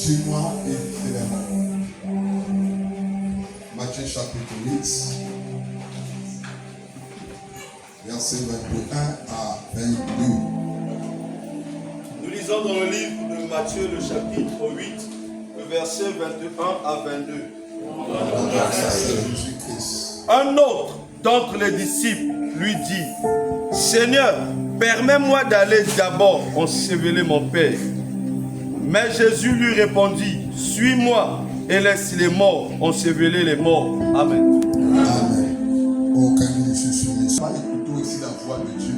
dis-moi évidemment. Matthieu chapitre 8, verset 21 à 22. Nous lisons dans le livre de Matthieu, le chapitre 8, le verset 21 à 22. Un autre d'entre les disciples lui dit: Seigneur, permets-moi d'aller d'abord ensevelir mon Père. Mais Jésus lui répondit: Suis-moi et laisse les morts ensevelir les morts. Amen. Amen. Aucun ne se soumet. Pas écouter aussi la voix de Dieu,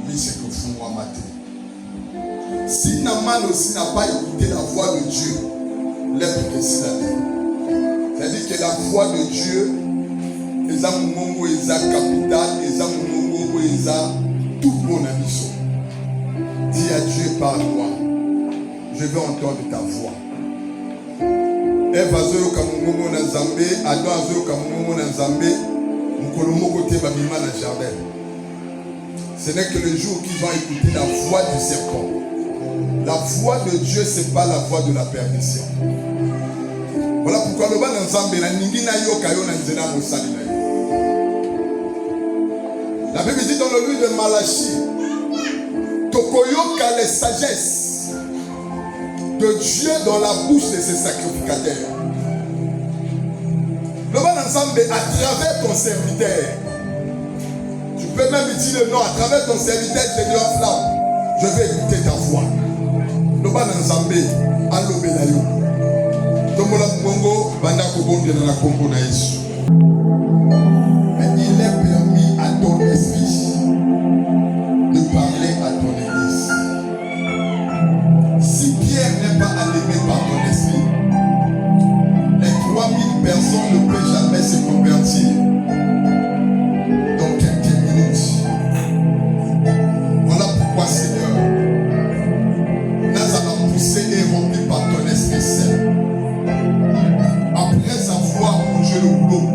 mais c'est que fond moi matin. Si Naman aussi n'a pas écouté la voix de Dieu, l'être que c'est la vie. C'est-à-dire que la voix de Dieu, les amours, les capital, les amours, les tout bon ami. Dis à Dieu, parle-moi. Je veux entendre ta voix. Eve azoyo kamungomo na Nzambe, Adam azoyo kamungomo na Nzambe, mukolomo kote babima na jardin. Ce n'est que le jour qu'ils vont écouter la voix du serpent. La voix de Dieu, ce n'est pas la voix de la perdition. Voilà pourquoi le bas na Nzambe na ningi na yo kayo na nzela mosali na yo. La Bible dit dans le livre de Malachie, tokoyoka les sagesses de Dieu dans la bouche de ses sacrificateurs. Le bon ensemble, à travers ton serviteur, tu peux même dire le nom, à travers ton serviteur, je vais écouter ta voix. Le bon ensemble, allo benayo. Tomola Mongo, banda kobonde na Kongo na Yesu. Mais il est permis à ton esprit de parler à ton église. Si Pierre n'est pas animé par ton esprit, les 3000 personnes ne peuvent jamais se convertir dans quelques minutes. Voilà pourquoi, Seigneur, nous allons pousser et remplir par ton esprit saint. Après avoir mangé le boulot,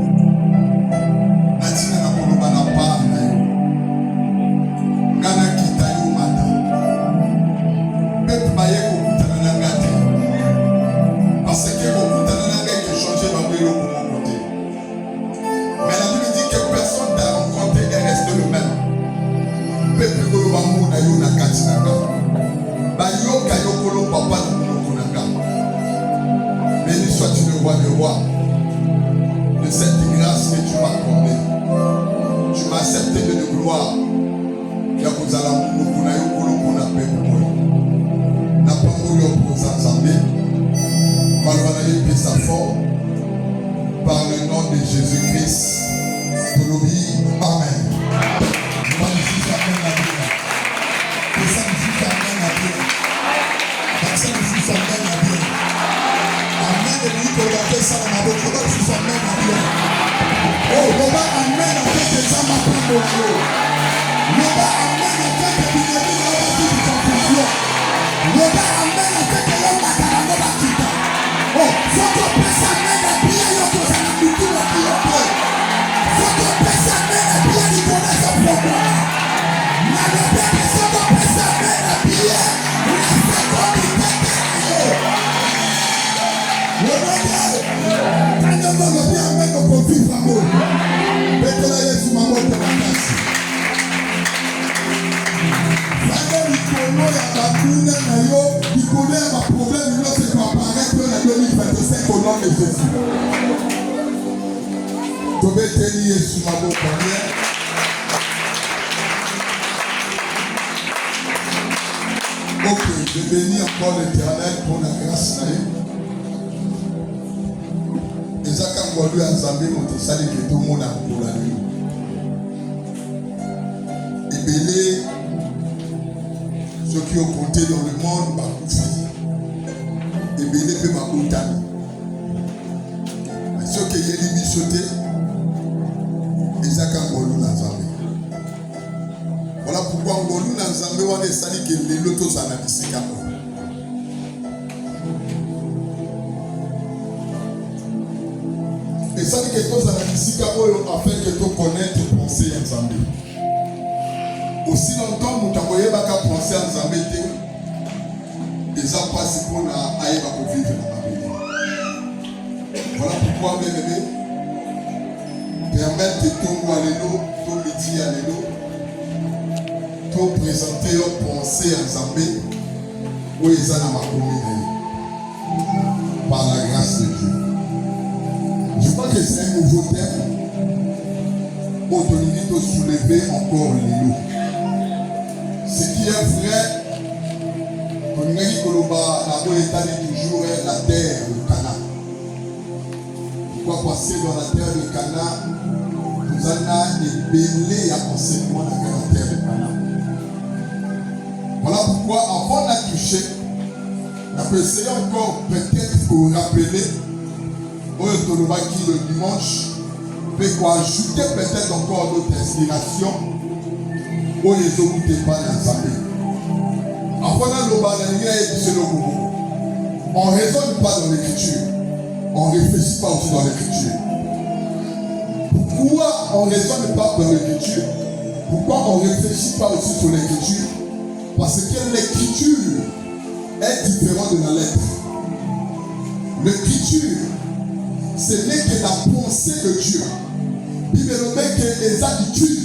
béni sois-tu le roi des rois de cette grâce que tu m'as accordée. Tu m'as accepté de gloire. Par le nom de Jésus-Christ, Amen. Ok, je bénis encore l'Éternel pour la grâce. Et ça, quand on lui a ensemble, on te salue que tout le monde a pour la nuit. Et belé, ceux qui ont compté dans le monde, bah, et belé peut m'accouter. Mais ceux qui ont mis sauté, et ça, quand on lui a ensemble. Voilà pourquoi on nous a ensemble, on est salé que les lotos en a dit. Et ça dit que tous en a dit afin que tu connaisses tes pensées ensemble. Aussi longtemps que tu as pensé ensemble, et ça passe pour aller pour vivre dans ma vie. Voilà pourquoi, mes amis, permettre que tout le midi à l'élo, tout présenter une pensée à Zambé, où ils ont ma commune, par la grâce de Dieu. Je crois que c'est un nouveau thème. Autonomie de soulever encore l'élo. Ce qui est vrai, on a dit que l'État dit toujours la terre, le Cana. Pourquoi passer dans la terre de Cana? Nous avons ébélé à enseignement dans la terre de Cana. Voilà pourquoi, avant de toucher, on peut essayer encore peut-être pour rappeler au Tolobaki le dimanche, peut ajouter peut-être encore d'autres inspirations où les autres n'étaient pas dans sa vie. Avant le on ne raisonne pas dans l'écriture, on ne réfléchit pas aussi dans l'écriture. Pourquoi on ne raisonne pas dans l'écriture? Pourquoi on ne réfléchit pas aussi sur l'écriture? Parce que l'écriture est différente de la lettre. L'écriture, ce n'est que la pensée de Dieu. Bible dit que les habitudes,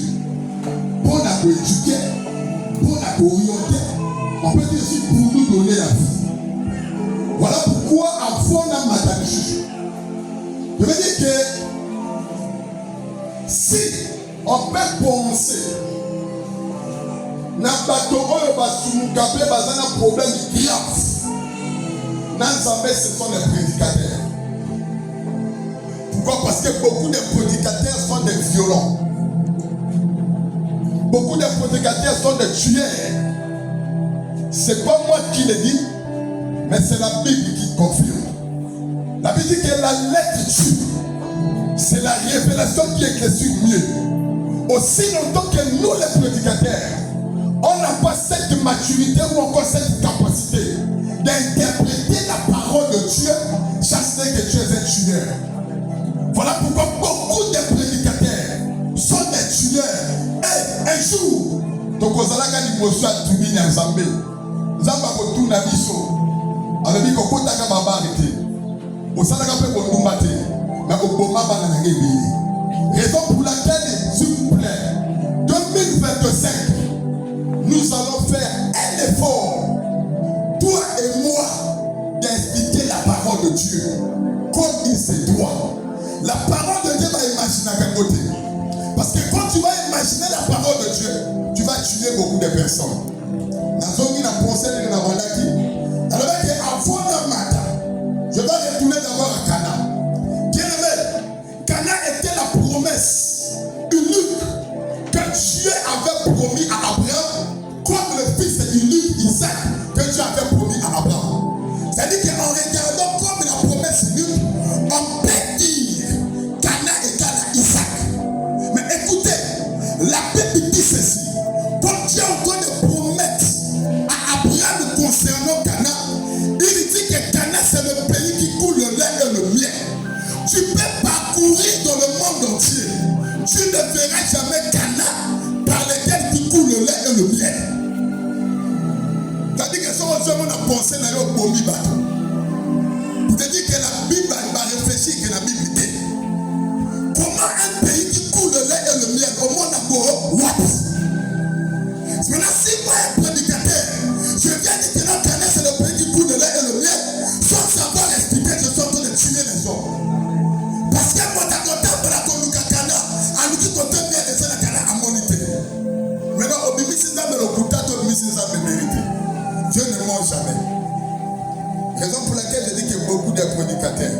pour la éduquer, pour la orienter, on peut dire aussi pour nous donner la vie. Voilà pourquoi avant la matin, je veux dire que si on peut penser, na bato oyo basumukabe bazana problème grave, nan Zambé ce sont les prédicateurs. Pourquoi? Parce que beaucoup de prédicateurs sont des violents. Beaucoup de prédicateurs sont des tueurs. C'est pas moi qui le dis, mais c'est la Bible qui confirme. La Bible dit que la lettre tue. C'est la révélation qui éclaircit mieux. Aussi longtemps que nous les prédicateurs, on n'a pas cette maturité ou encore cette capacité d'interpréter la parole de Dieu, sachez que tu es un tueur. Voilà pourquoi beaucoup de prédicateurs sont des tueurs. Et un jour, donc aux alaka ni mosu a tuni na Zambé. Zamba ko tuna biso. Alabi ko kota ka baba arrêté. Au salaka pe ko ndumate. Na ko boma bana na ngebi. Raison pour laquelle, s'il vous plaît, 2025, nous allons faire un effort, toi et moi, d'expliquer la parole de Dieu comme il se doit. La parole de Dieu va imaginer à côté. Parce que quand tu vas imaginer la parole de Dieu, tu vas tuer beaucoup de personnes. Alors avant le matin, je vais retourner d'abord à Cana. Bien aimé, Cana était la promesse unique que Dieu avait promis à Abraham, comme le fils unique Isaac que Dieu avait promis à Abraham. C'est-à-dire qu'en regardant comme la promesse unique, on peut dire Cana égale à Isaac. Mais écoutez, la Bible dit ceci. Quand Dieu encore de promettre à Abraham concernant Cana, il dit que Cana c'est le pays qui coule le lait et le miel. Tu peux parcourir dans le monde entier. Tu ne verras jamais Cana par lequel qui coule le lait et le miel. C'est-à-dire que si on a pensé dans le bombi bateau, pour te dire que la Bible va réfléchir que la Bible dit. Comment un pays qui coule le lait et le miel au monde amoureux, what? Maintenant, si moi un prédicateur, je viens dire que notre Cana c'est le pays qui coule le lait et le miel, sans savoir expliquer, je suis en train de tuer les gens. Parce que moi, t'as content de la Koluka Cana, à nous qui content bien de faire la Cana à moniter. Maintenant, au Bibi Sinza, mais le Koutato, au Bibi Sinza, me mérite. Dieu ne ment jamais. Raison pour laquelle je dis que beaucoup de prédicateurs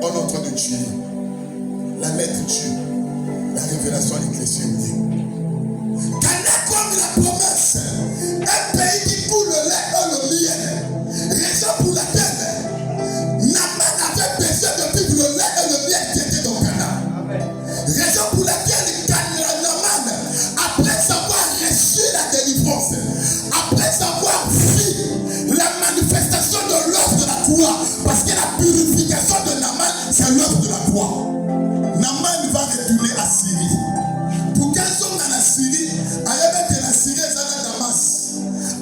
sont en train de tuer. La lettre tue. La révélation ecclésiastique. Cana comme la promesse. Un pays qui coule le lait et le miel. Raison pour laquelle Naman avait besoin de vivre le lait et le miel qui était dans Cana. Raison pour laquelle Naman, après avoir reçu la délivrance, après avoir vu la manifestation de l'œuvre de la croix, parce que la purification de Naman, c'est l'œuvre de la croix. Naman va retourner à Syrie. Pour quels hommes dans la Syrie, ayant que la Syrie est dans Damas,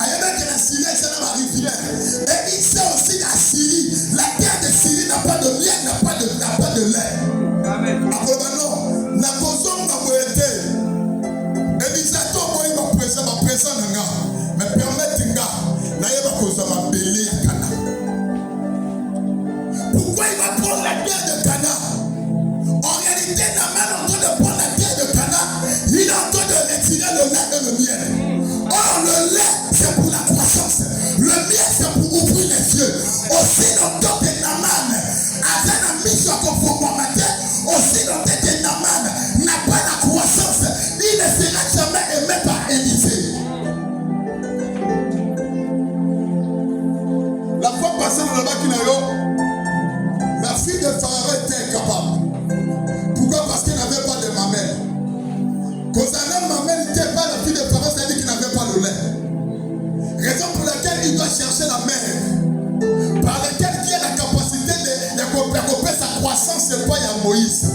ayant que la Syrie est dans la rivière, et Moïse.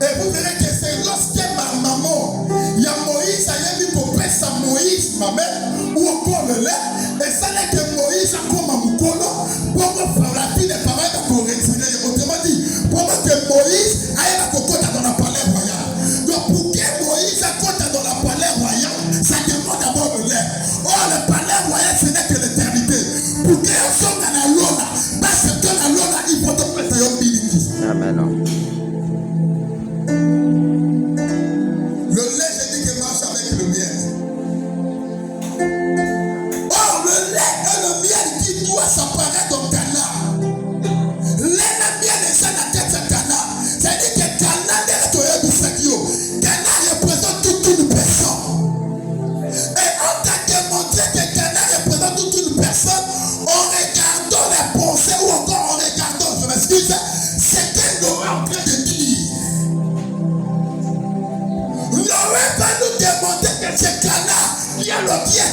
Et vous verrez que c'est lorsque ma maman, il y a Moïse, il y a mis pour sa Moïse, ma mère, ou encore le lait, et ça n'est que Moïse a comme un moukolo, pour que la fille des parents pour retirer. Autrement dit, pour que Moïse aille à Kokota dans la palais royal. Donc pour que Moïse accorde dans la palais royal, ça demande d'abord le lait. Or, le palais royal, ce n'est que l'éternité. Pour que on soit dans la lona, parce que dans la lona, il faut te faire un biliki. Amen. Le lait, j'ai dit qu'il marche avec le miel. Or, le lait et le miel qui doit s'apparaître au Cana. Le lait, le miel et ça, la tête, c'est Cana. C'est-à-dire que Cana, Cana représente toute une personne. Et on t'a démontré que Cana représente toute une personne en regardant les pensées ou encore en regardant, je m'excuse, c'est qu'elle nous est en train de dire. Noé va nous demander que c'est Cana qui a le bien,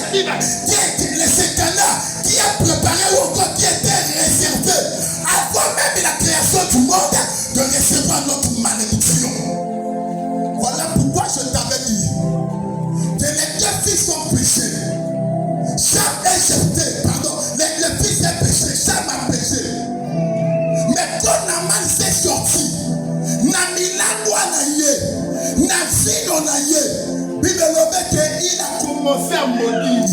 c'est Cana qui a préparé ou encore qui était réservé avant même la création du monde de recevoir notre malédiction. Voilà pourquoi je t'avais dit que les deux fils sont péchés. Cham est jeté, pardon, les fils est péché, Cham a péché. Mais quand Naman s'est sorti, Namilano a naïe, Nafino naïe, il a commencé à maudire.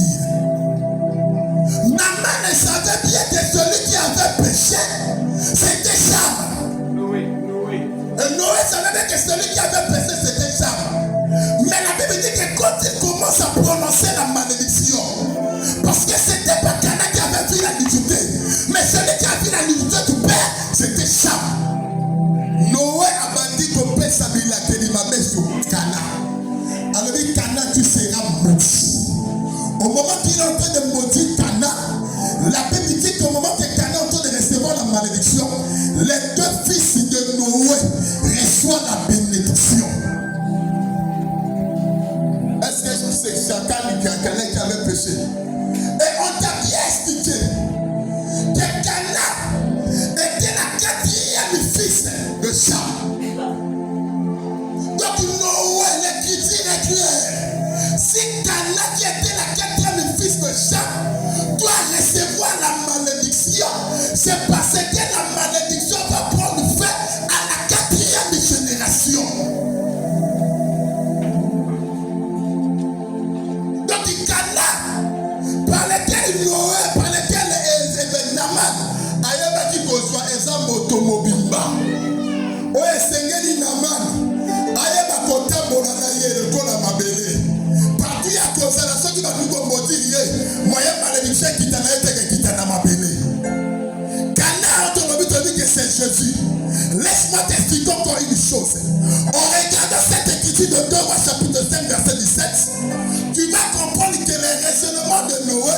Naman savait bien que celui qui avait péché, c'était Cham. Et Noé savait bien que celui qui avait péché, c'était Cham. Mais la Bible dit que quand il commence à prononcer la malédiction, parce que c'était pas Cana qui avait vu la nudité, mais celui qui a vu la nudité du père, c'était Cham. Noé a dit qu'on peut s'habiller la Kélimabé sur Cana. Alors dit Cana, tu seras maudit. Au moment qu'il est en train de maudire Cana, la Bible dit qu'au moment que Cana est en train de recevoir la malédiction, les deux fils de Noé reçoivent la bénédiction. Est-ce que c'est Chacal qui avait péché? Et on t'a bien expliqué que Cana était la quatrième fils de Cham. Donc Noé, l'écriture est claire. Si Cana qui était la quatrième fils de Cham doit recevoir la malédiction, c'est parce que la malédiction va prendre fin à la quatrième génération. Donc Cana, par lequel Noé, par lequel Naman, ayeba qui reçoit exemple automobile. Oye sengeli Naman, ayeba kota bonana yele kola mabele. Partout ya consolation qui va nous combattre, moyen malédiction qui t'a été qui t'a na mabele. Cana automobile te dit que c'est Jésus. Laisse-moi t'expliquer encore une chose. En regardant cette écriture de 2 Rois chapitre 5 verset 17, tu vas comprendre que le raisonnement de Noé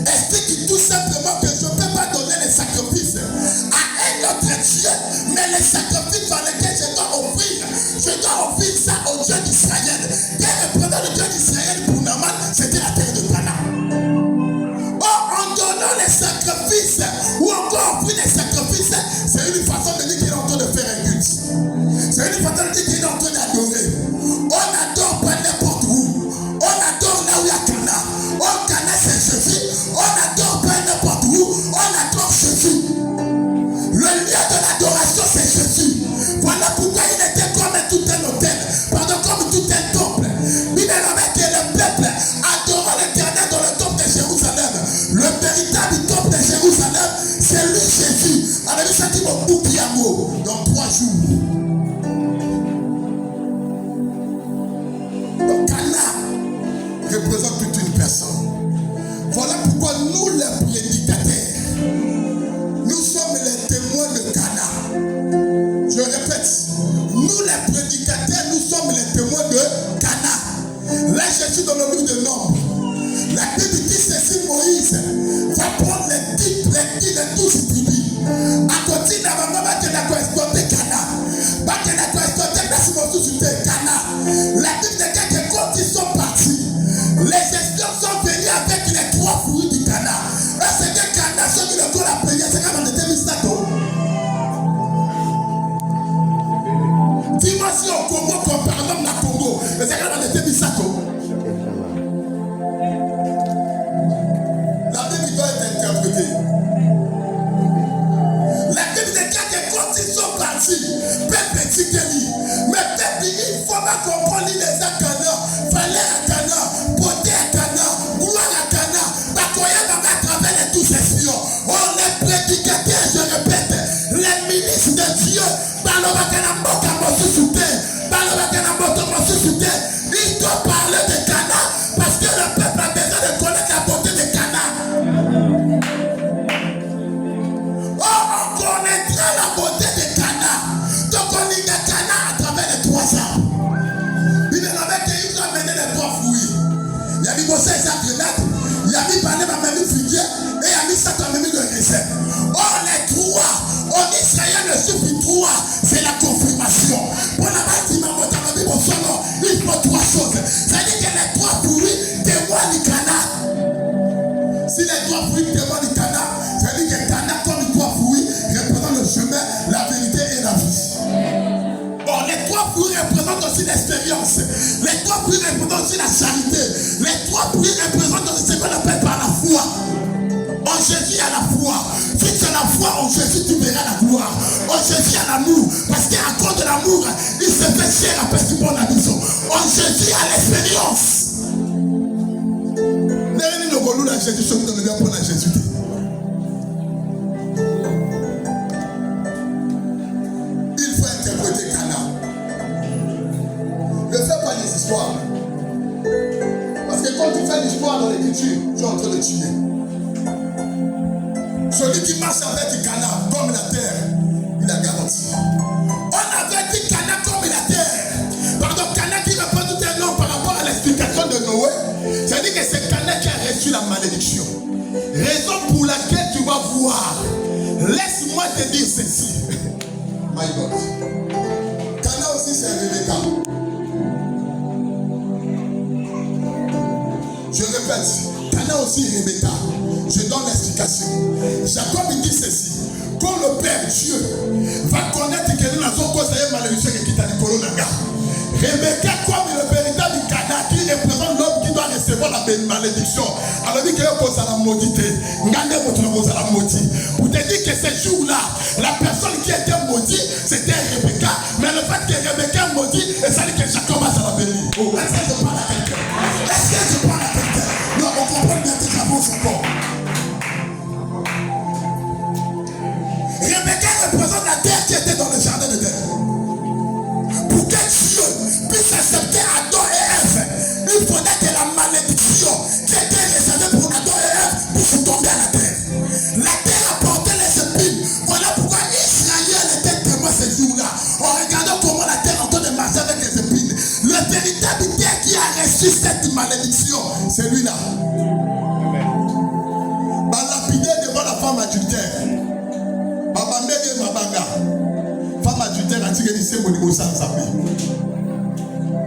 explique tout simplement que je ne peux pas donner les sacrifices à un autre Dieu, mais les sacrifices par lesquels je dois offrir ça au Dieu d'Israël. Quel représente le Dieu d'Israël pour Naman? C'était la terre de Cana. Or, en donnant les sacrifices ou encore offrir les sacrifices, c'est une façon de dire qu'il est en train de faire un culte. C'est une façon de dire qu'il est en train d'adorer. On n'adore pas n'importe où. On adore là où il y a Cana. Oh, Cana c'est Jésus. On n'adore pas n'importe où. On adore Jésus. Le lieu de l'adoration c'est Jésus. Voilà pourquoi il était comme tout un hôtel. Pardon, comme tout un temple. Il est nommé que le peuple adorant l'Éternel dans le temple de Jérusalem. Le véritable temple de Jérusalem, c'est lui Jésus. Alors il s'est dit mon boucliamo dans 3 jours. Donc Cana représente toute une personne. Voilà pourquoi nous les prédicateurs, nous sommes les témoins de Cana. Je répète, nous les prédicateurs, nous sommes les témoins de Cana. Là je suis dans le livre de Nombres. La Bible dit ceci, Moïse va prendre les titres de tous les tribus. À côté de la maman, va te la correspondre Cana. Va te la correspondre Cana. La Bible dit que quand ils sont partis, les espions sont venus avec les 3 fruits du Cana. Et c'est que Cana, ceux qui le font la prière, c'est comme on était mis ça. prédicateurs, je répète, les ministres de Dieu, ils doivent parler de Cana parce que le peuple a besoin de connaître la beauté de Cana. Oh, on connaîtra la beauté de Cana. Donc on lit Cana à travers les 3 arbres. Il est avec qu'ils ont amené les 3 fruits. Il y a mis Mosé et Grenade, il y a mis Bané, ma même figuier, et il y a mis Satan, ma même raisin. Or les 3, en Israël ne suffit 3, c'est la confirmation. Pour la bâtiment, il faut 3 choses. C'est-à-dire que les 3 fruits témoignent du Cana. Si les 3 fruits témoignent du Cana, c'est-à-dire que Cana, comme les 3 fruits, représente le chemin, la vérité et la vie. Bon, les 3 fruits représentent aussi l'expérience. Les 3 fruits représentent aussi la charité. Les 3 fruits représentent aussi ce qu'on appelle par la foi. En Jésus, à la foi. Si tu as la foi en Jésus, tu verras la gloire. En Jésus, à l'amour. Parce qu'à cause de l'amour, il se fait cher à faire du bon la maison. En Jésus, à l'expérience. Il faut interpréter Cana. Ne fais pas des histoires. Parce que quand tu fais l'histoire dans l'écriture, tu es en train de tuer. Celui qui marche avec Cana comme la terre, il a garanti. On avait dit Cana comme la terre. Pardon, Cana qui n'a pas tout un nom par rapport à l'explication de Noé. C'est-à-dire que c'est Cana qui a reçu la malédiction. Raison pour laquelle tu vas voir. Laisse-moi te dire ceci. My God. Cana aussi c'est Rebecca. Je répète, Cana aussi Rebecca. Je donne l'explication. Jacob dit ceci. Quand le Père Dieu va connaître que nous avons causé une malédiction qui t'a dit Colonanga. Rebecca, comme le véritable Cana qui représente l'homme qui doit recevoir la malédiction. Alors dit qu'il y a la maudité. Pour te dire que ce jour-là, la personne qui était maudite, c'était Rebecca. Mais le fait que Rebecca maudit, et ça dit que Jacob a la béni. Oh, est-ce que je parle à quelqu'un? Est-ce que je parle à quelqu'un? Non, on comprend bien que j'avance encore. Rebecca représente la terre qui était dans le jardin de Dieu. Pour que Dieu puisse accepter Adam et Ève, il faudrait que la malédiction qui était réservée pour Adam et Ève puisse tomber à la terre. La terre a porté les épines. Voilà pourquoi Israël était témoin ce jour-là. En regardant comment la terre est en train de marcher avec les épines. Le véritable terre qui a reçu cette malédiction, c'est lui-là. Lapidé devant la femme adultère. Femme adultère a tiré du symbole au sang sapé.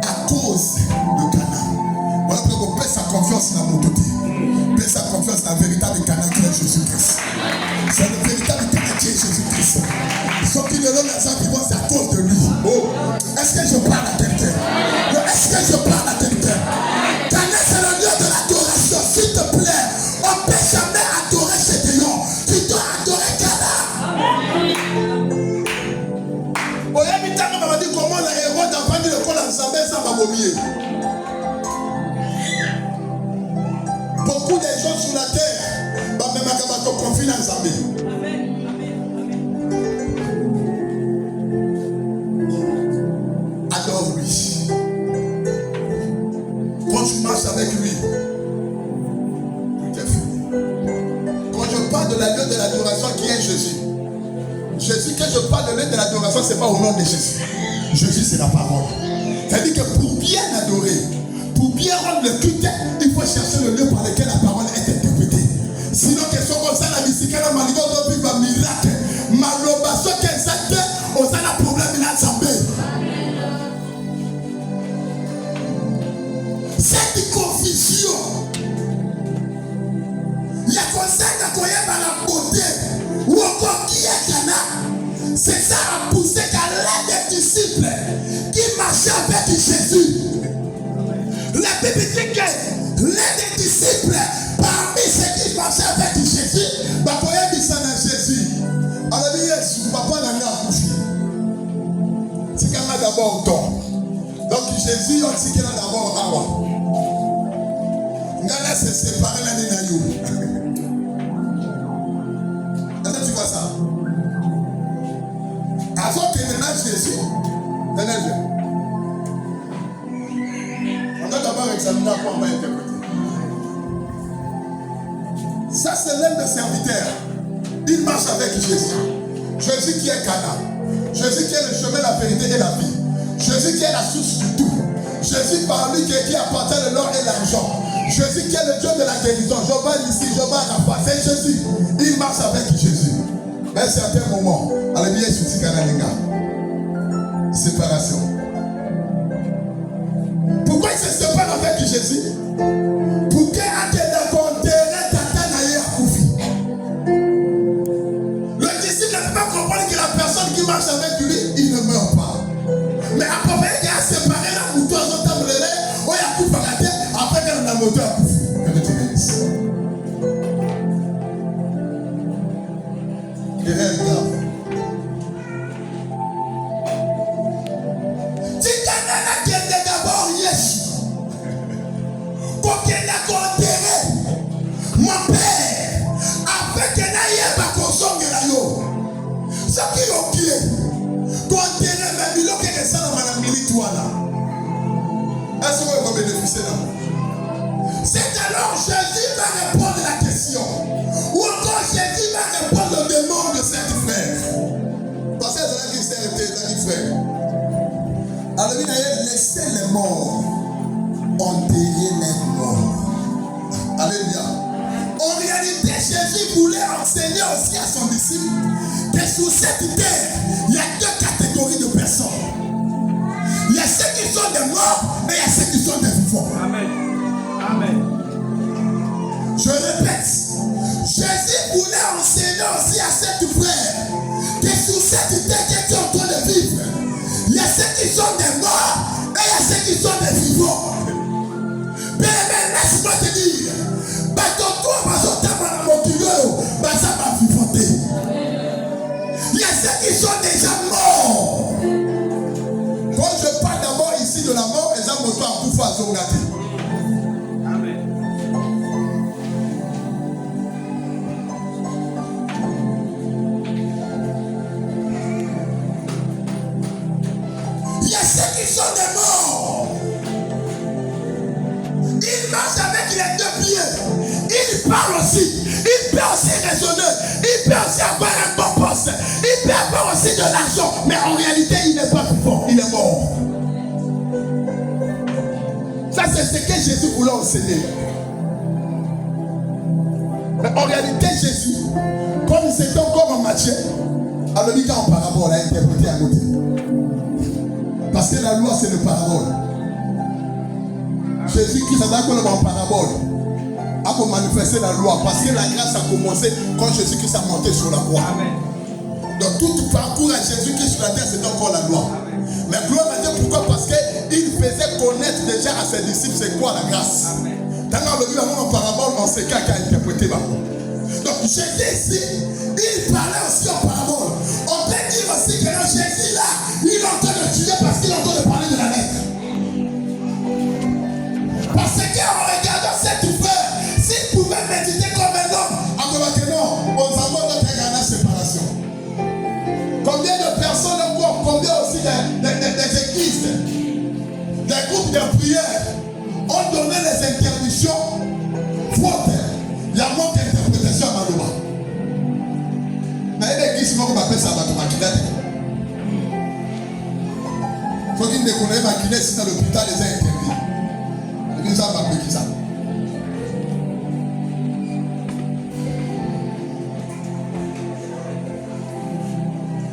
À cause de Cana. Voilà pourquoi on pèse sa confiance dans mon côté. Pèse sa confiance dans le véritable Cana qui est Jésus-Christ. C'est le véritable Cana qui est Jésus-Christ. Ceux qui le donnent à ça, c'est à cause de lui. Oh, est-ce que je parle à quelqu'un? Est-ce que je parle à quelqu'un? Cana, c'est le lieu de l'adoration. S'il te plaît, on ne peut jamais adorer chez des gens. Tu dois adorer Cana. Comment les héros d'avant le col ensemble sans m'abominer. Beaucoup de gens sur la terre, même à confiner ensemble. Adore-lui. Quand tu marches avec lui, tout est fini. Quand je parle de la lieu de l'adoration qui est Jésus, Jésus, quand je parle de lieu de l'adoration, ce n'est pas au nom de Jésus. Jésus, c'est la parole. C'est-à-dire que pour bien adorer, pour bien rendre le culte, il faut chercher le lieu par lequel la parole est interprétée. Sinon, question comme ça, la musique, la marigot, vivre un miracle. Malobaso, qu'elle s'attend, on a un problème dans l'ensemble. Cette confusion, il y a conseil de connaître dans la beauté, ou encore qui est Cana. C'est ça a poussé qu'à l'un des disciples qui marchaient avec Jésus. La Bible dit que l'un des disciples, parmi ceux qui marchaient avec Jésus, bah pour eux, ils sont dans Jésus. Alors, Jésus, papa n'a pas accouché. C'est quand même d'abord au temps. Donc, Jésus, on dit qu'il a d'abord Awa. Ngala s'est séparé l'année d'Ayou. Est-ce que tu vas Avant qu'il ne nage Jésus, on doit d'abord examiner à quoi on va interpréter. Ça, c'est l'un des serviteurs. Il marche avec Jésus. Jésus qui est Cana. Jésus qui est le chemin, la vérité et la vie. Jésus qui est la source du tout. Jésus par lui qui appartient de l'or et l'argent. Jésus qui est le Dieu de la guérison. Je vais ici, je vais là-bas. C'est Jésus. Il marche avec Jésus. Mais à un certain moment, alléluia, je suis Canalinga. Séparation. Pourquoi il se sépare avec Jésus? Pour qu'il y ait un marche avec lui, il ne meurt pas. Mais après, il a séparé la moto à son table de lait, il a tout bagaté, après qu'il a la moto à couper. Que Dieu te bénisse. Querelle grave. Tu t'en qui était d'abord Yesu. Pour qu'il ait enterré mon père, après qu'il ait ma conscience de la yo. Ce qui est ok, quand tu es même il que ça dans la milite là. Est-ce que vous pouvez bénéficier là? C'est alors Jésus va répondre à la question. Ou encore Jésus va répondre aux demandes de ses frères. Parce que c'est là qu'il s'est arrêté, les frères. Alors il a laissé les morts enterrer les morts. Alléluia. En réalité, Jésus voulait enseigner aussi à son disciple que sur cette terre, il y a deux catégories de personnes. Il y a ceux qui sont des morts et il y a ceux qui sont des vivants. Amen. Amen. Je répète, Jésus voulait enseigner aussi à ses frères que sur cette terre que tu es en train de vivre, il y a ceux qui sont des morts et il y a ceux qui sont des vivants. Mais laisse-moi te dire, il y a ceux qui sont déjà morts. Quand je parle d'abord ici de la mort, les gens vont pas pouvoir se regarder. Amen. Il y a ceux qui sont des morts. Ils marchent avec les deux pieds. Ils parlent aussi. Il peut aussi raisonner. Il peut aussi avoir un bon poste. Il peut avoir aussi de l'argent. Mais en réalité, il n'est pas vivant. Il est mort. Ça, c'est ce que Jésus voulait enseigner. Mais en réalité, Jésus, comme c'était encore en Matthieu, alors il a en parabole à interpréter à côté. Parce que la loi, c'est le parabole. Jésus-Christ a dit en parabole. A manifester la loi parce que la grâce a commencé quand Jésus-Christ a monté sur la croix. Amen. Donc tout le parcours à Jésus-Christ sur la terre, c'était encore la loi. Amen. Mais gloire à Dieu, pourquoi? Parce qu'il faisait connaître déjà à ses disciples c'est quoi la grâce. Dans le livre en parabole, on sait qui a interprété. Donc Jésus ici, il parlait aussi en parabole. On peut dire aussi que Jésus là, il est en train de tuer parce qu'il est en train de parler de la lettre. Parce qu'en regardant cette frère, s'il pouvait méditer comme un homme, alors que non, on s'en va dans la séparation. Combien de personnes encore, combien aussi des églises, des groupes de prière ont donné les interdictions fautes. Il y a manque d'interprétation à Maloba. Mais l'église, il faut qu'on appelle ça Matomakina. Il faut qu'il ne connaisse pas qu'il est si dans l'hôpital les a interdits. L'église va m'appeler qui ça?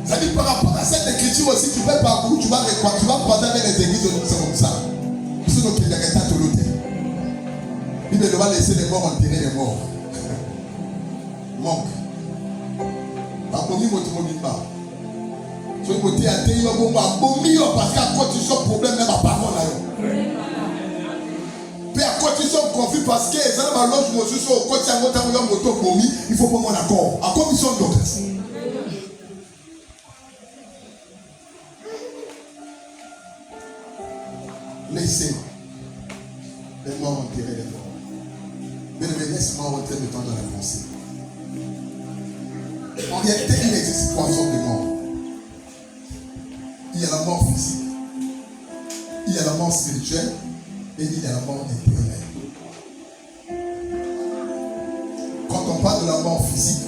C'est-à-dire par rapport à cette écriture aussi, tu peux parcourir, tu vas croiser avec les églises, c'est comme ça. Sinon, qu'il y a un tas de l'autre. Il ne va laisser les morts enterrer les morts. Manque. Parce que tu côté à terre, il va parce qu'à quoi tu sors problème, même à parole là. Puis à quoi tu sors conflit parce que les gens logent mon sur au côté à moto il faut pas mon accord. À quoi ils sont d'autres? Laissez les morts enterrer les morts. Mais laisse-moi rentrer le temps dans la pensée. En réalité, il n'existe pas sorte de mort. la mort physique, il y a la mort spirituelle et il y a la mort éternelle. Quand on parle de la mort physique,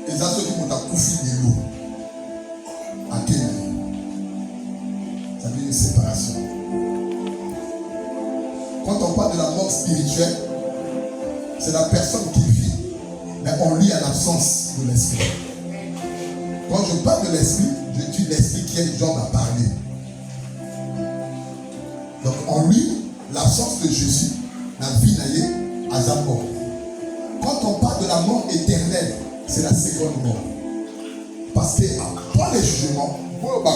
les gens qui ont accouché de l'eau, à quel niveau? Ça veut dire une séparation. Quand on parle de la mort spirituelle, c'est la personne qui vit, mais on lit à l'absence de l'esprit. Quand je parle de l'esprit, je dis l'esprit qui est le genre à parler. Donc on lit l'absence de Jésus, la vie n'a à sa mort. Quand on parle de la mort éternelle, c'est la seconde mort. Parce que après les jugements, on va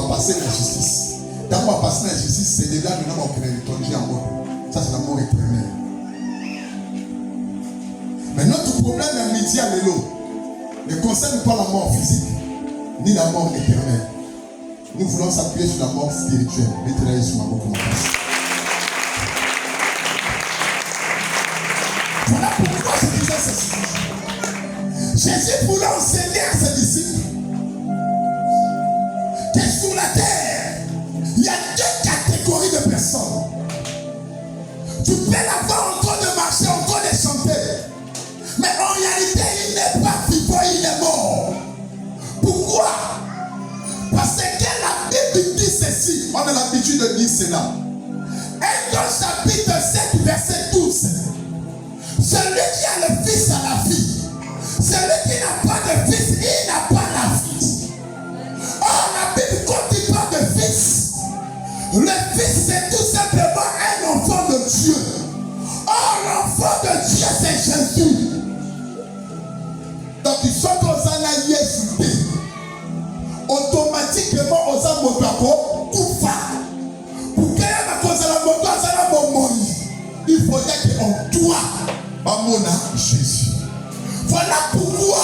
passer la justice. Quand on va passer la justice, c'est déjà le nom qu'on est en mort. Ça, c'est la mort éternelle. Mais notre problème à midi à l'élo ne concerne pas la mort physique, ni la mort éternelle. Nous voulons s'appuyer sur la mort spirituelle. Mettez-la sur ma boue comme on passe. Voilà pourquoi je disais ceci. Jésus voulait enseigner à ses disciples que sur la terre, il y a deux catégories de personnes. Tu peux l'avoir en train de marcher, en train de chanter. Mais en réalité, il n'est pas vivant, il est mort. Pourquoi? Parce que la Bible dit ceci. On a l'habitude de dire cela. Et dans chapitre 7, verset 12. Celui qui a le fils a la vie. Celui qui n'a pas de fils, il n'a pas la vie. Or, la Bible, quand il parle de fils, le fils, c'est tout simplement un enfant de Dieu. Or, l'enfant de Dieu, c'est Jésus. Donc, ils sont aux anaïs, automatiquement, aux amotako, koufa. Pour qu'il y ait la cause à la moto, à la momoni, il faudrait qu'on doit Mamona Jésus. Voilà pourquoi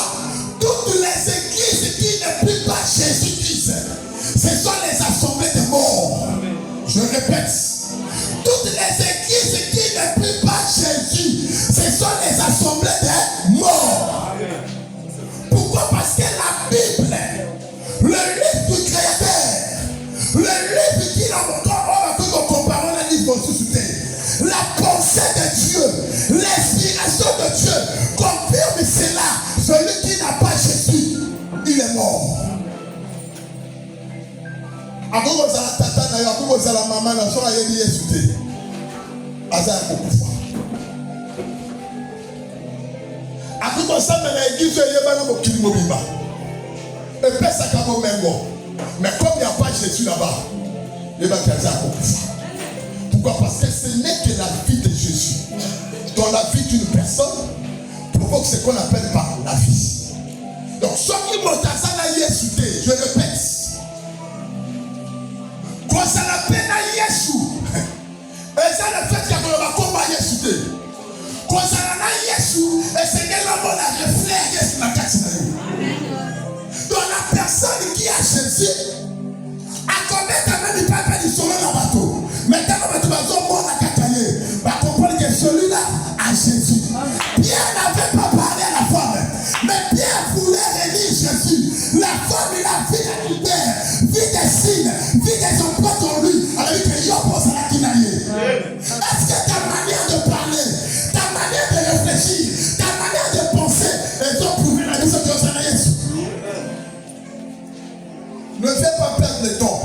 toutes les églises qui ne prient pas Jésus-Christ, ce sont les assemblées de morts. Je répète, toutes les églises qui ne prient pas Jésus, ce sont les assemblées de morts. Pourquoi? Parce que la Bible, le livre du Créateur, le livre qui a montré, comparons la livre ressuscité, la pensée de Dieu, l'inspiration de Dieu confirme cela. Celui qui n'a pas Jésus, il est mort. Avant que vous ayez tata, avant que vous ayez maman, vous ayez dit Jésus. Aza Kokufa. Après que ça, l'église est là, vous avez mobimba. Et puis ça comme au même mot. Mais comme il n'y a pas Jésus là-bas, il va faire Aza Kokufa. Pourquoi? Parce que ce n'est que la vie de Jésus. Dans la vie d'une personne, provoque ce qu'on appelle par la vie. Donc, ceux qui m'ont dit, je répète, quand ça l'appelle à Yesu, et ça le fait qu'il y a un combat à Yesu. Quand ça l'a Yesu, et c'est que l'homme a reflète Yesu dans la catégorie. Donc, la personne qui a Jésus, à combien de temps il peut faire du soleil dans le bateau? Maintenant, tu vas voir la catégorie. Va comprendre que celui-là a Jésus. Pierre n'avait pas parlé à la femme, mais Pierre voulait relire Jésus. La femme, il a vu la lumière, vu des signes, vu des empreintes en lui. Alors il dit, yo, pense à la kinaïe. Est-ce que ta manière de parler, ta manière de réfléchir, ta manière de penser, elles ont prouvé la mission de Jésus? Ne fais pas perdre le temps.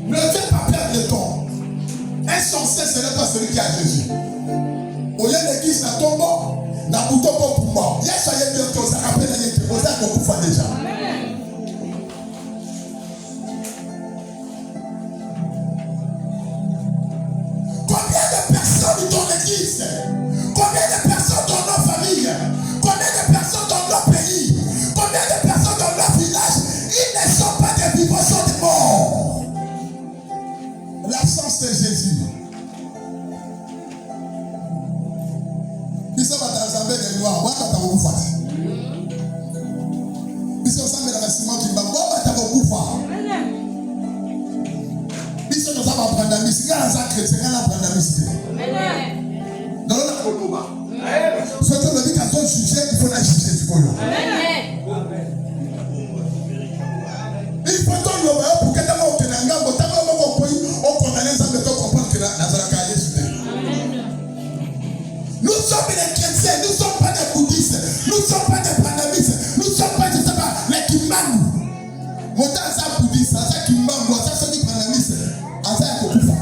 Ne fais pas perdre le temps. Insensé, ce n'est pas celui qui a Jésus. Au lieu de l'église, n'a tombe, n'a pas pour moi. Il y a ça, il y a bien chose. Après, il y a des choses qu'on peut déjà. Combien de personnes dans l'église? Combien de personnes dans nos familles? Combien de personnes dans nos pays? Combien de personnes dans nos villages? Ils ne sont pas des vivants, sont des morts. L'absence de Jésus. Ils sont dans l'assemblée des noirs. Moi, tu as beaucoup fait. Ils sont ensemble dans le ciment qui m'a dit, moi, tu as beaucoup fait. Ils sont ensemble à prendre la musique. Il y a un chrétien, il y a un prendre la musique. Dans le Konoba. Ce que le dit qu'à son oyo. Il faut que le voyons pour que tu aies un gambo, tu aies un gambo, on condamne ça, mais tu comprends que la Nazaraka est Jésus. Nous sommes des chrétiens, nous ne sommes pas des bouddhistes, nous ne sommes pas des panamistes, nous ne sommes pas, je ne sais pas, les Kimbangu. Mota ça bouddhiste, ça Kimbangu, ça c'est des panamistes, ça est Kokufa.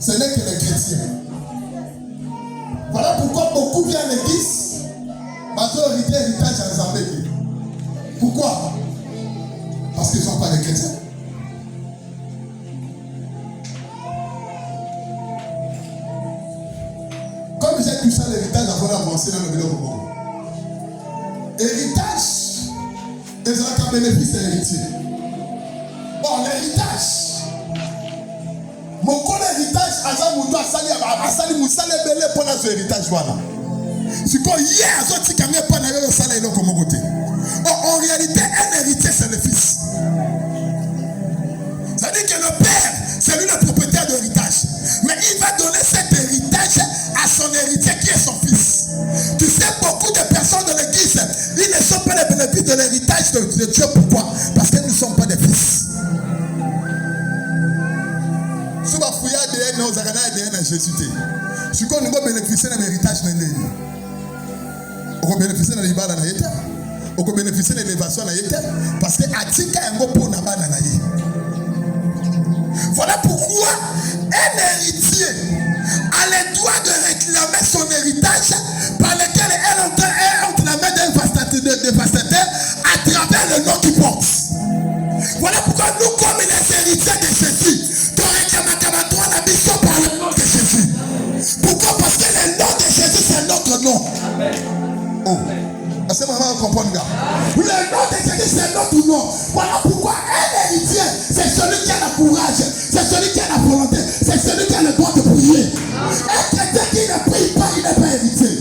Ce n'est que les chrétiens. Voilà pourquoi beaucoup viennent à l'église, parce qu'ils ont héritage à Zambéki. Pourquoi? Parce qu'ils ne sont pas des chrétiens. Comme j'ai touché à l'héritage avant d'avancer dans le milieu du monde. Héritage, ils ont un bénéfice de l'héritier. Bon, l'héritage. Mon héritage, Azamouto a sali Moussale Belé pour notre héritage. Voilà. C'est quoi hier, Azoti Kamé pour notre salaire et comme côté. En réalité, un héritier, c'est le fils. Ça veut dire que le père, c'est lui le propriétaire de l'héritage. Mais il va donner cet héritage à son héritier qui est son fils. Tu sais, beaucoup de personnes de l'église, ils ne sont pas les bénéfices de l'héritage de Dieu. Pourquoi? Parce qu'ils ne sont pas des fils. Si vous fouillez ADN, vous avez ADN à Jésus. Si vous avez bénéficié de l'héritage, vous avez bénéficié de l'héritage. Vous avez bénéficié de l'élévation. Parce que Atika est un mot pour Nabana. Voilà pourquoi un héritier a le droit de réclamer son héritage par lequel elle entre la main d'un dévastateur à travers le nom qu'il porte. Voilà pourquoi nous, comme les héritiers de Jésus, nous réclamons la mission par le nom de Jésus. Pourquoi? Parce que le nom de Jésus, c'est notre nom. Oh. Est-ce que maman comprend, gars? Le nom de Jésus, c'est notre nom. Voilà pourquoi un héritier, c'est celui qui a le courage, c'est celui qui a la volonté, c'est celui qui a le droit de prier. Un chrétien qui ne prie pas, il n'est pas héritier.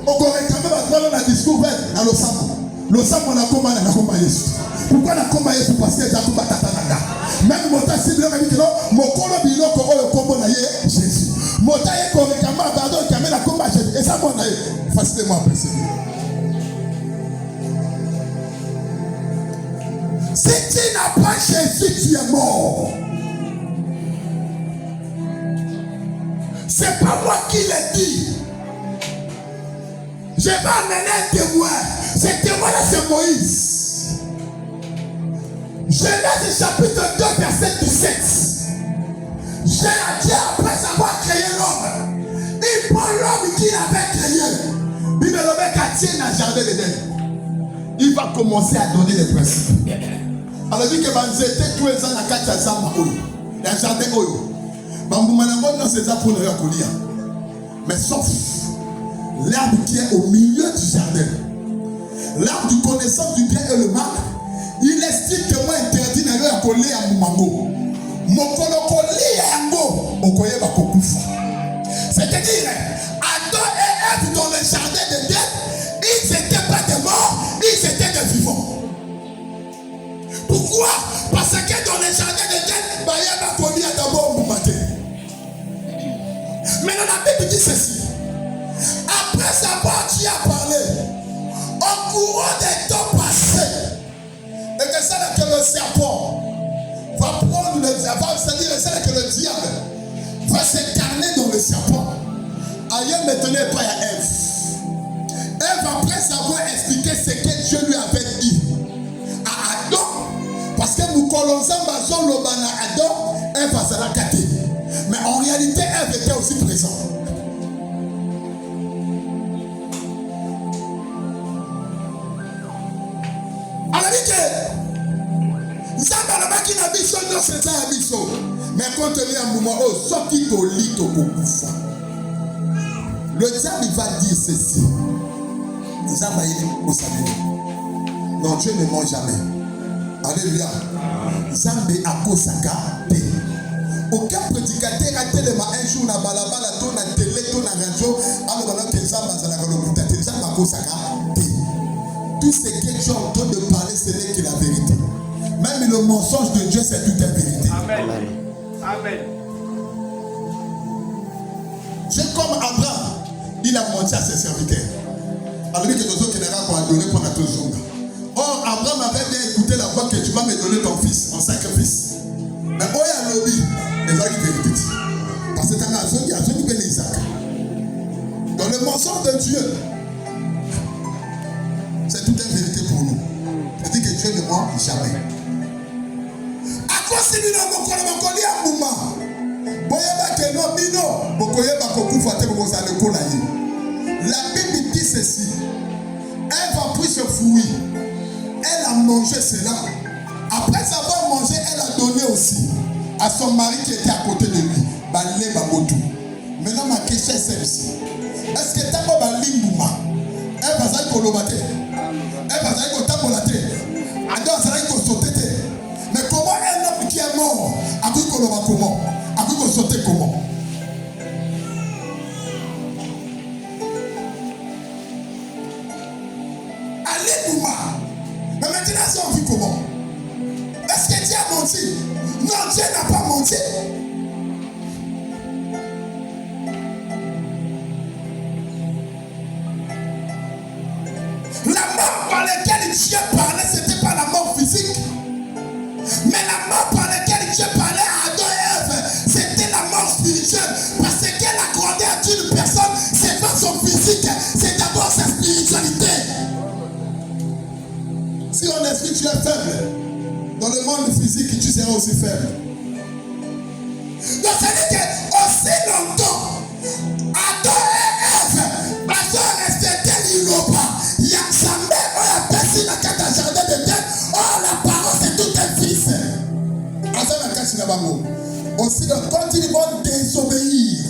On connaît quand même un discours dans le sang. Le sang, on a combat Jésus. Pourquoi on a combat Jésus? Parce que j'ai combattu Tatananda. Même mon tas, si vous avez dit que mon colo bilo, le combat Jésus. Mon tas est correctement, pardon, qui amène la combat Jésus. Et ça, mon aïe, facilitez-moi à percevoir. Si tu n'as pas Jésus, tu es mort. C'est pas moi qui l'ai dit. Je vais amener un témoin. Ce témoin-là, c'est Moïse. Genèse chapitre 2, verset 17. Dieu, après avoir créé l'homme, il prend l'homme qu'il avait créé. Il me le met qu'à tirer dans le jardin d'Éden. Il va commencer à donner les principes. Alors il dit que Banzete, tous les ans, il y a 4 ans, il y a un jardin. Mais sauf l'arbre qui est au milieu du jardin, l'arbre du connaissance du bien et le mal, il estime que moi interdit d'aller coller à mon maman. Mon colocoli à yango, on connaît ma cocouf. C'est-à-dire, Adam et Ève dans le jardin d'Éden, ils n'étaient pas des morts, ils étaient des vivants. Pourquoi? Parce que dans le jardin d'Éden, il y a ma collie à d'abord au matin. Maintenant, la Bible dit ceci. Après avoir Dieu a parlé, au courant des temps passés, et que c'est là que le serpent va prendre le diable, c'est-à-dire c'est là que le diable va s'incarner dans le serpent. Ailleurs maintenant pas à Ève. Ève après savoir expliquer ce que Dieu lui avait dit à Adam, parce que nous colonsons Bazon Lobana Adam, Ève va se la gâter. Mais en réalité, Ève était aussi présente. Mais quand tu es un moment, sorti ton lit, ton couffin. Le diable il va dire ceci. Non, Dieu ne ment jamais. Alléluia. Zambé a kosaka te. Aucun prédicateur a tellement un jour na balabala, ton na télé, ton na radio, alors que Zamba zalaka lokuta te, Zamba kosaka te. Tout ce que Dieu entend de parler, ce n'est que la vérité. Même le mensonge de Dieu, c'est toute la vérité. Amen. Amen. Dieu comme Abraham, il a menti à ses serviteurs. Alors que les autres généraux vont donner pour la chose. Or, Abraham avait bien écouté la voix que tu vas me donner ton fils en sacrifice. Mais oh, il y a un lobby. Les gens qui vérité. Parce que dans la zone, il y a zone qui Isaac. Dans le mensonge de Dieu, c'est toute une vérité pour nous. C'est-à-dire que Dieu ne ment jamais. À quoi c'est lui dans mon corps, mon collier à Mouma? La Bible dit ceci. Elle va puis se fouiller. Elle a mangé cela. Après avoir mangé, elle a donné aussi à son mari qui était à côté de lui. Maintenant, ma question est celle-ci. Est-ce que tu as un limbouma? Elle va s'en colobater. Elle va s'en colobater. Elle va s'en sauter. Mais comment un homme qui est mort a pu colobater comment? A pu sauter comment? Alléluia. Mais maintenant, ça on vit comment? Est-ce que Dieu a menti? Non, Dieu n'a pas menti. La mort par laquelle Dieu parlait, ce n'était pas la mort physique. Mais la mort par laquelle Dieu parlait à Adam et Ève, c'était la mort spirituelle. Parce qu'elle accordait à Dieu une personne, c'est pas son physique, c'est d'abord sa spiritualité. Si en esprit tu es faible, dans le monde physique, tu seras aussi faible. Donc ça veut dire que aussi longtemps, Adam et Ève, parce qu'on respectait l'Iloba, il y a sa mère, on a percé la carte à jardin de Dieu, oh la parole c'est tout un fils. Aussi quand ils vont désobéir,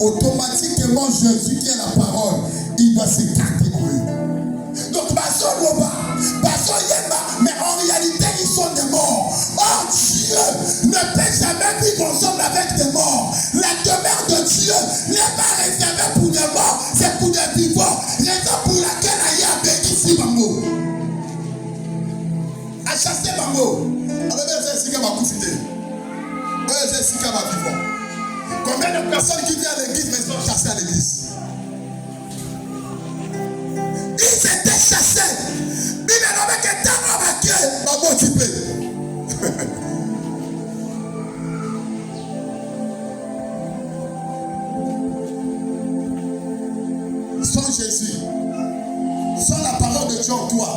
automatiquement Jésus qui est la parole, il doit s'écarter pour eux. Donc mais en réalité ils sont des morts. Oh Dieu ne peut jamais vivre ensemble avec des morts. La demeure de Dieu n'est pas réservée pour des morts, c'est pour des vivants. Raison pour laquelle il y a béni ici Mambo. À chasser Mambo. Alors c'est ici qu'elle va profiter. C'est ici qu'elle va vivre. Combien de personnes qui viennent à l'église mais sont chassées à l'église? Ils étaient chassés. Ils n'avaient que tant à vaquer. Maman, tu peux. Sans Jésus, sans la parole de Dieu en toi,